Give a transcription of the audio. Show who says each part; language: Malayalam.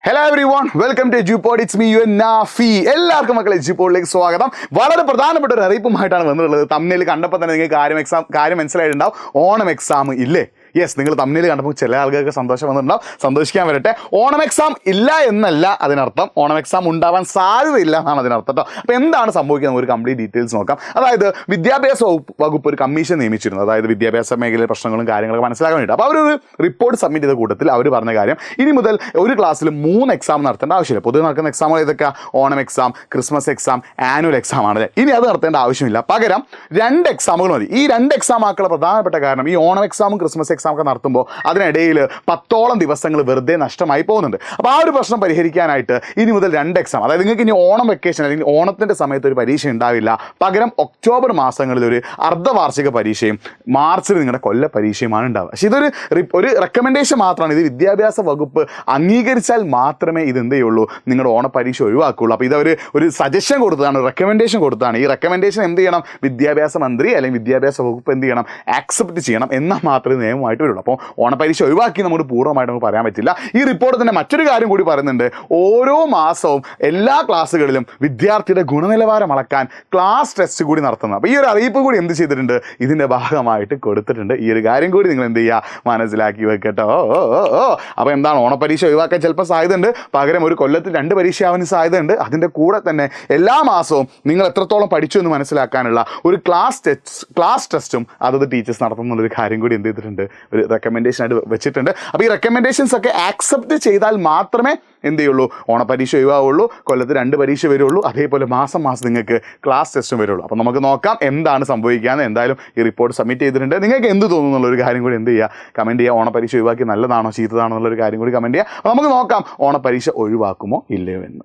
Speaker 1: Hello everyone, welcome to Edupod. It's me യു നാഫി. എല്ലാവർക്കും മക്കളെ എജ്യൂപോഡിലേക്ക് സ്വാഗതം. വളരെ പ്രധാനപ്പെട്ട ഒരു അറിയിപ്പുമായിട്ടാണ് വന്നിട്ടുള്ളത്. തമ്മിൽ കണ്ടപ്പോൾ തന്നെ നിങ്ങൾക്ക് കാര്യം മനസ്സിലായിട്ടുണ്ടാവും. ഓണം എക്സാം ഇല്ലേ? യെസ്, നിങ്ങൾ തമ്മിൽ കണ്ടപ്പോൾ ചില ആളുകൾക്ക് സന്തോഷം വന്നിട്ടുണ്ടാവും. സന്തോഷിക്കാൻ വരട്ടെ. ഓണം എക്സാം ഇല്ല എന്നല്ല അതിനർത്ഥം, ഓണം എക്സാം ഉണ്ടാവാൻ സാധ്യതയില്ല എന്നാണ് അതിനർത്ഥം കേട്ടോ. അപ്പോൾ എന്താണ് സംഭവിക്കുന്നത് ഒരു കംപ്ലീറ്റ് ഡീറ്റെയിൽസ് നോക്കാം. അതായത് വിദ്യാഭ്യാസ വകുപ്പ് ഒരു കമ്മീഷൻ നിയമിച്ചിരുന്നു. അതായത് വിദ്യാഭ്യാസ മേഖലയിലെ പ്രശ്നങ്ങളും കാര്യങ്ങളൊക്കെ മനസ്സിലാക്കാൻ വേണ്ടിയിട്ട്. അപ്പോൾ അവരൊരു റിപ്പോർട്ട് സബ്മിറ്റ് ചെയ്ത കൂട്ടത്തിൽ അവർ പറഞ്ഞ കാര്യം, ഇനി മുതൽ ഒരു ക്ലാസ്സിൽ 3 എക്സാം നടത്തേണ്ട ആവശ്യമില്ല. പൊതുവെ നടക്കുന്ന എക്സാമുകൾ ഇതൊക്കെ Onam exam, Christmas exam, annual exam ആണ്. ഇനി അത് നടത്തേണ്ട ആവശ്യമില്ല. പകരം 2 എക്സാമുകൾ മതി. ഈ 2 എക്സാം ആക്കുള്ള പ്രധാനപ്പെട്ട കാരണം, ഈ ഓണം എക്സാമും ക്രിസ്മസ് എക്സാം ഒക്കെ നടത്തുമ്പോൾ അതിനിടയിൽ 10ഓളം ദിവസങ്ങൾ വെറുതെ നഷ്ടമായി പോകുന്നുണ്ട്. അപ്പോൾ ആ ഒരു പ്രശ്നം പരിഹരിക്കാനായിട്ട് ഇനി മുതൽ 2 എക്സാം, അതായത് നിങ്ങൾക്ക് ഇനി ഓണം വെക്കേഷൻ അല്ലെങ്കിൽ ഓണത്തിൻ്റെ സമയത്ത് ഒരു പരീക്ഷ ഉണ്ടാവില്ല. പകരം ഒക്ടോബർ മാസങ്ങളിൽ ഒരു അർദ്ധവാർഷിക പരീക്ഷയും മാർച്ചിൽ നിങ്ങളുടെ കൊല്ല പരീക്ഷയുമാണ് ഉണ്ടാവുക. പക്ഷേ ഇതൊരു റെക്കമെൻഡേഷൻ മാത്രമാണ്. ഇത് വിദ്യാഭ്യാസ വകുപ്പ് അംഗീകരിച്ചാൽ മാത്രമേ ഇത് എന്ത് ചെയ്യുള്ളൂ, നിങ്ങളുടെ ഓണപ്പരീക്ഷ ഒഴിവാക്കുകയുള്ളൂ. അപ്പോൾ ഇതൊരു സജഷൻ കൊടുത്തതാണ്, റെക്കമെൻഡേഷൻ കൊടുത്തതാണ്. ഈ റെക്കമെൻഡേഷൻ എന്ത് ചെയ്യണം, വിദ്യാഭ്യാസ മന്ത്രി അല്ലെങ്കിൽ വിദ്യാഭ്യാസ വകുപ്പ് എന്ത് ചെയ്യണം, ആക്സെപ്റ്റ് ചെയ്യണം. എന്നാൽ മാത്രമേ നിയമമായിട്ട് വരുള്ളൂ. അപ്പോൾ ഓണപ്പരീക്ഷ ഒഴിവാക്കി നമുക്ക് പൂർണ്ണമായിട്ട് നമുക്ക് പറയാൻ പറ്റില്ല. ഈ റിപ്പോർട്ട് തന്നെ മറ്റൊരു കാര്യം കൂടി പറയുന്നുണ്ട്. ഓരോ മാസവും എല്ലാ ക്ലാസ്സുകളിലും വിദ്യാർത്ഥിയുടെ ഗുണനിലവാരം അളക്കാൻ ക്ലാസ് ടെസ്റ്റ് കൂടി നടത്തുന്നത്. അപ്പോൾ ഈ ഒരു അറിയിപ്പ് കൂടി എന്ത് ചെയ്തിട്ടുണ്ട്, ഇതിൻ്റെ ഭാഗമായിട്ട് കൊടുത്തിട്ടുണ്ട്. ഈ ഒരു കാര്യം കൂടി നിങ്ങൾ എന്ത് ചെയ്യുക, മനസ്സിലാക്കി വെക്കട്ടോ. അപ്പോൾ എന്താണ്, ഓണപ്പരീക്ഷ ഒഴിവാക്കാൻ ചിലപ്പോൾ സാധ്യതയുണ്ട്. പകരം ഒരു കൊല്ലത്തിൽ 2 പരീക്ഷ ആവാൻ സാധ്യതയുണ്ട്. അതിൻ്റെ കൂടെ തന്നെ എല്ലാ മാസവും നിങ്ങൾ എത്രത്തോളം പഠിച്ചു എന്ന് മനസ്സിലാക്കാനുള്ള ഒരു ക്ലാസ് ടെസ്റ്റും അതത് ടീച്ചേഴ്സ് നടത്തുന്നുള്ളൊരു കാര്യം കൂടി എന്ത് ചെയ്തിട്ടുണ്ട്, ഒരു റെക്കമെൻഡേഷൻ ആയിട്ട് വെച്ചിട്ടുണ്ട്. അപ്പോൾ ഈ റെക്കമെൻഡേഷൻസ് ഒക്കെ ആക്സെപ്റ്റ് ചെയ്താൽ മാത്രമേ എന്ത് ചെയ്യുള്ളൂ, ഓണപ്പരീക്ഷ ഒഴിവാവുള്ളൂ, കൊല്ലത്ത് 2 പരീക്ഷ വരുള്ളൂ, അതേപോലെ മാസം നിങ്ങൾക്ക് ക്ലാസ് ടെസ്റ്റും വരുള്ളൂ. അപ്പോൾ നമുക്ക് നോക്കാം എന്താണ് സംഭവിക്കാന്ന്. എന്തായാലും ഈ റിപ്പോർട്ട് സബ്മിറ്റ് ചെയ്തിട്ടുണ്ട്. നിങ്ങൾക്ക് എന്ത് തോന്നുന്നു എന്നുള്ളൊരു കാര്യം കൂടി എന്ത് ചെയ്യുക, കമൻറ്റ് ചെയ്യുക. ഓണപ്പരീക്ഷ ഒഴിവാക്കി നല്ലതാണോ ചീത്തതാണോ എന്നുള്ളൊരു കാര്യം കൂടി കമൻറ്റ് ചെയ്യുക. അപ്പോൾ നമുക്ക് നോക്കാം ഓണപ്പരീക്ഷ ഒഴിവാക്കുമോ ഇല്ലയോ എന്ന്.